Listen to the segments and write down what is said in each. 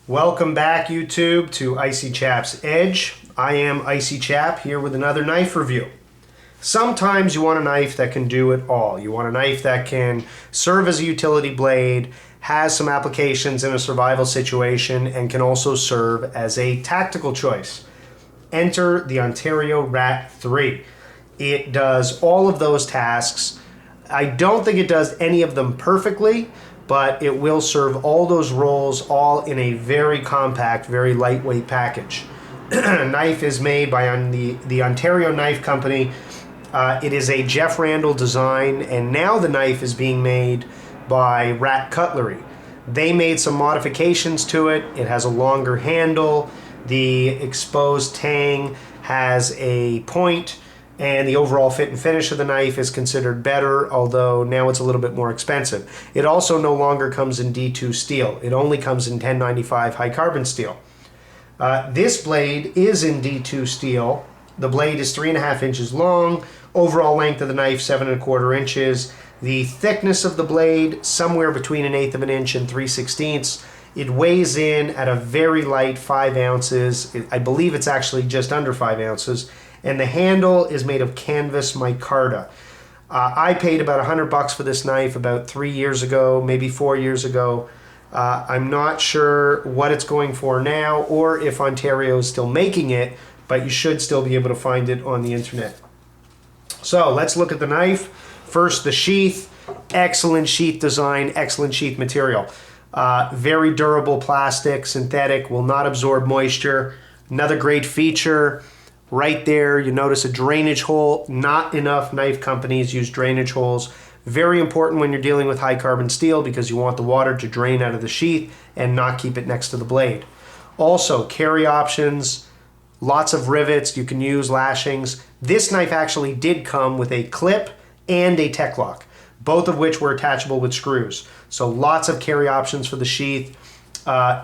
Welcome back, YouTube, to Icy Chap's Edge. I am Icy Chap here with another knife review. Sometimes you want a knife that can do it all. You want a knife that can serve as a utility blade, has some applications in a survival situation, and can also serve as a tactical choice. Enter the Ontario RAT3. It does all of those tasks. I don't think it does any of them perfectly, but it will serve all those roles all in a very compact, very lightweight package. Knife is made by the Ontario Knife Company. It is a Jeff Randall design, and now the knife is being made by Rat Cutlery. They made some modifications to it. It has a longer handle. The exposed tang has a point, and the overall fit and finish of the knife is considered better, although now it's a little bit more expensive. It also no longer comes in D2 steel. It only comes in 1095 high carbon steel. This blade is in D2 steel. The blade is 3.5 inches long. Overall length of the knife, 7.25 inches. The thickness of the blade, somewhere between 1/8 of an inch and 3/16. It weighs in at a very light 5 ounces. I believe it's actually just under 5 ounces. And the handle is made of canvas micarta. I paid about $100 for this knife about 3 years ago, maybe 4 years ago. I'm not sure what it's going for now or if Ontario is still making it, but you should still be able to find it on the internet. So let's look at the knife. First, the sheath. Excellent sheath design, excellent sheath material. Very durable plastic, synthetic, will not absorb moisture. Another great feature, right there, you notice a drainage hole. Not enough knife companies use drainage holes. Very important when you're dealing with high carbon steel because you want the water to drain out of the sheath and not keep it next to the blade. Also, carry options, lots of rivets, you can use lashings. This knife actually did come with a clip and a tech lock, both of which were attachable with screws. So lots of carry options for the sheath.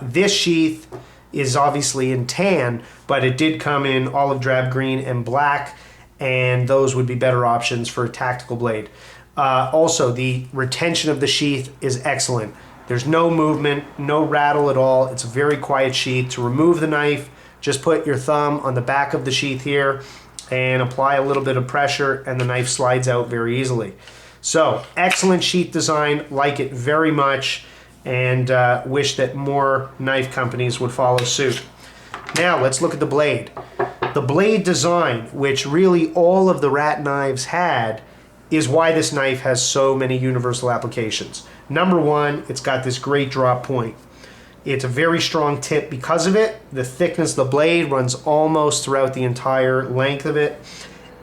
This sheath is obviously in tan, but it did come in olive drab green and black, and those would be better options for a tactical blade. Also, the retention of the sheath is excellent. There's no movement, no rattle at all. It's a very quiet sheath. To remove the knife, just put your thumb on the back of the sheath here and apply a little bit of pressure, and the knife slides out very easily. So, excellent sheath design, like it very much, and wish that more knife companies would follow suit. Now let's look at the blade. The blade design, which really all of the Rat knives had, is why this knife has so many universal applications. Number one, it's got this great drop point. It's a very strong tip because of it. The thickness of the blade runs almost throughout the entire length of it.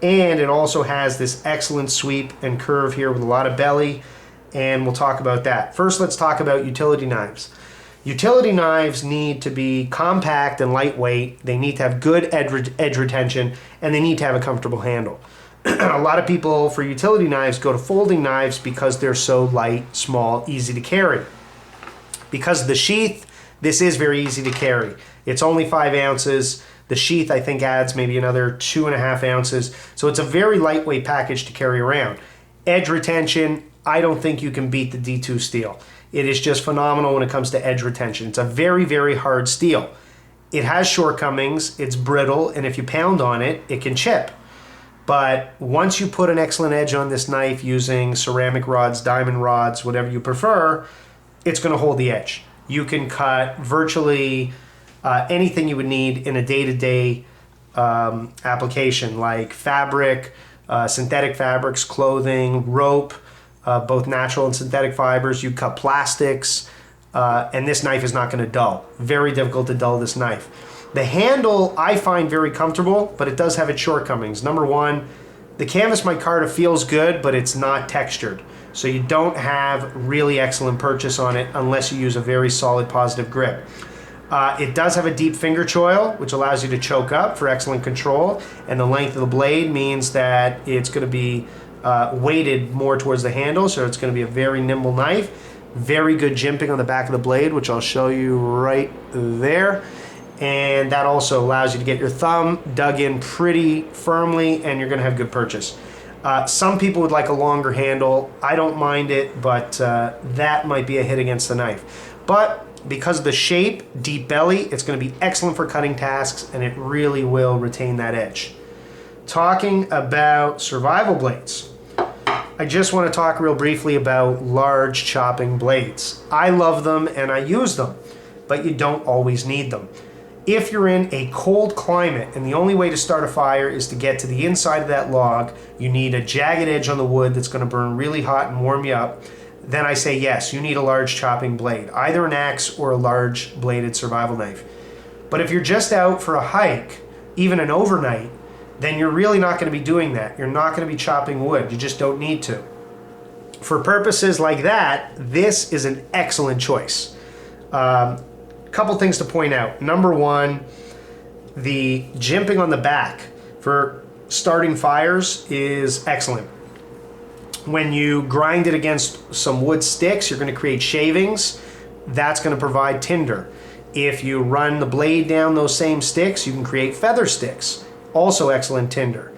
And it also has this excellent sweep and curve here with a lot of belly, and we'll talk about that. First, let's talk about utility knives. Utility knives need to be compact and lightweight. They need to have good edge retention, and they need to have a comfortable handle. A lot of people for utility knives go to folding knives because they're so light, small, easy to carry. Because of the sheath, this is very easy to carry. It's only 5 ounces. The sheath, I think, adds maybe another 2.5 ounces. So it's a very lightweight package to carry around. Edge retention, I don't think you can beat the D2 steel. It is just phenomenal when it comes to edge retention. It's a very, very hard steel. It has shortcomings, it's brittle, and if you pound on it, it can chip. But once you put an excellent edge on this knife using ceramic rods, diamond rods, whatever you prefer, it's going to hold the edge. You can cut virtually anything you would need in a day-to-day application, like fabric, synthetic fabrics, clothing, rope, both natural and synthetic fibers. You cut plastics, and this knife is not going to dull. Very difficult to dull this knife. The handle I find very comfortable, but it does have its shortcomings. Number one, the canvas micarta feels good, but it's not textured. So you don't have really excellent purchase on it unless you use a very solid positive grip. It does have a deep finger choil, which allows you to choke up for excellent control, and the length of the blade means that it's going to be weighted more towards the handle, so it's going to be a very nimble knife. Very good jimping on the back of the blade, which I'll show you right there. And that also allows you to get your thumb dug in pretty firmly, and you're going to have good purchase. Some people would like a longer handle. I don't mind it, but that might be a hit against the knife. But Because of the shape, deep belly, it's going to be excellent for cutting tasks, and it really will retain that edge. Talking about survival blades, I just want to talk real briefly about large chopping blades. I love them and I use them, but you don't always need them. If you're in a cold climate and the only way to start a fire is to get to the inside of that log, you need a jagged edge on the wood that's going to burn really hot and warm you up, then I say yes, you need a large chopping blade, either an axe or a large bladed survival knife. But if you're just out for a hike, even an overnight, then you're really not going to be doing that. You're not going to be chopping wood. You just don't need to. For purposes like that, this is an excellent choice. Couple things to point out. Number one, the jimping on the back for starting fires is excellent. When you grind it against some wood sticks, you're going to create shavings. That's going to provide tinder. If you run the blade down those same sticks, you can create feather sticks. Also excellent tinder.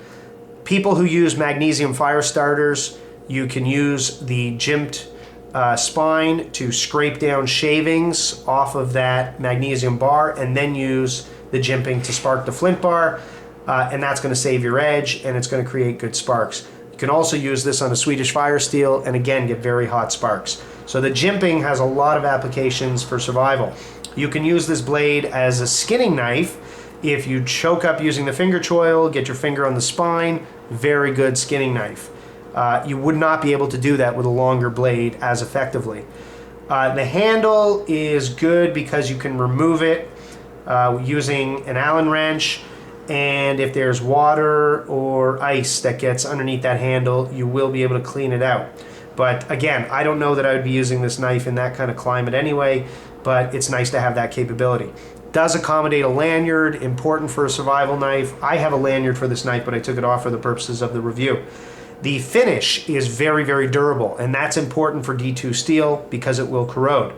People who use magnesium fire starters, you can use the jimped spine to scrape down shavings off of that magnesium bar, and then use the jimping to spark the flint bar, and that's going to save your edge, and it's going to create good sparks. You can also use this on a Swedish fire steel and again get very hot sparks. So the jimping has a lot of applications for survival. You can use this blade as a skinning knife. If you choke up using the finger choil, get your finger on the spine, very good skinning knife. You would not be able to do that with a longer blade as effectively. The handle is good because you can remove it using an Allen wrench, and if there's water or ice that gets underneath that handle, you will be able to clean it out. But again, I don't know that I would be using this knife in that kind of climate anyway, but it's nice to have that capability. Does accommodate a lanyard, important for a survival knife. I have a lanyard for this knife, but I took it off for the purposes of the review. The finish is very, very durable, and that's important for D2 steel because it will corrode.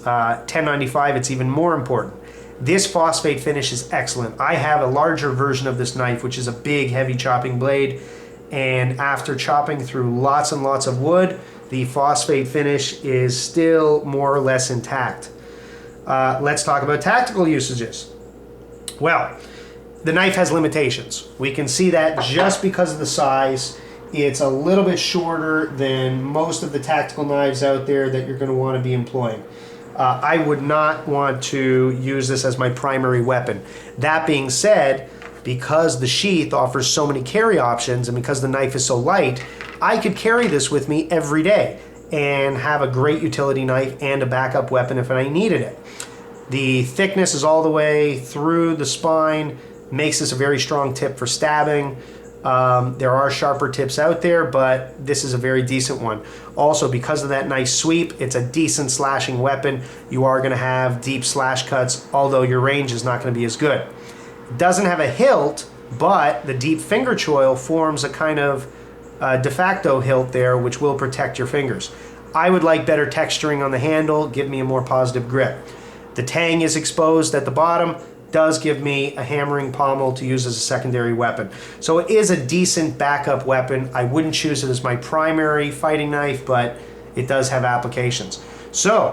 1095, it's even more important. This phosphate finish is excellent. I have a larger version of this knife, which is a big, heavy chopping blade, and after chopping through lots and lots of wood, the phosphate finish is still more or less intact. Let's talk about tactical usages. Well, the knife has limitations. We can see that just because of the size. It's a little bit shorter than most of the tactical knives out there that you're going to want to be employing. I would not want to use this as my primary weapon. That being said, because the sheath offers so many carry options and because the knife is so light, I could carry this with me every day and have a great utility knife and a backup weapon if I needed it. The thickness is all the way through the spine, makes this a very strong tip for stabbing. There are sharper tips out there, but this is a very decent one. Also, because of that nice sweep, it's a decent slashing weapon. You are going to have deep slash cuts, although your range is not going to be as good. It doesn't have a hilt, but the deep finger choil forms a kind of de facto hilt there, which will protect your fingers. I would like better texturing on the handle, give me a more positive grip. The tang is exposed at the bottom, does give me a hammering pommel to use as a secondary weapon. So it is a decent backup weapon. I wouldn't choose it as my primary fighting knife, but it does have applications. So,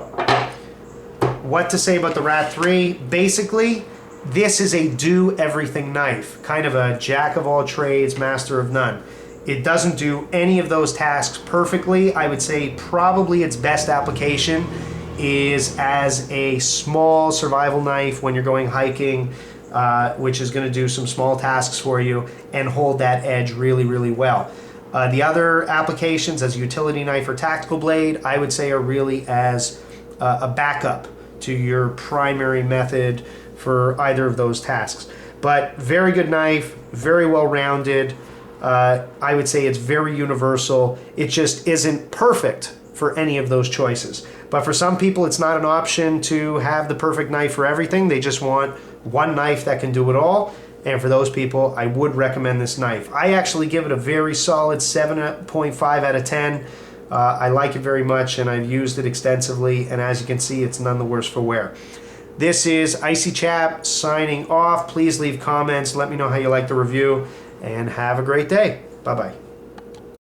what to say about the RAT3? Basically, this is a do-everything knife, kind of a jack of all trades, master of none. It doesn't do any of those tasks perfectly. I would say probably its best application is as a small survival knife when you're going hiking, which is going to do some small tasks for you and hold that edge really, really well. The other applications as a utility knife or tactical blade, I would say are really as a backup to your primary method for either of those tasks. But very good knife, very well rounded. I would say it's very universal. It just isn't perfect for any of those choices. But for some people, it's not an option to have the perfect knife for everything. They just want one knife that can do it all. And for those people, I would recommend this knife. I actually give it a very solid 7.5 out of 10. I like it very much, and I've used it extensively. And as you can see, it's none the worse for wear. This is Icy Chap signing off. Please leave comments. Let me know how you like the review. And have a great day. Bye-bye.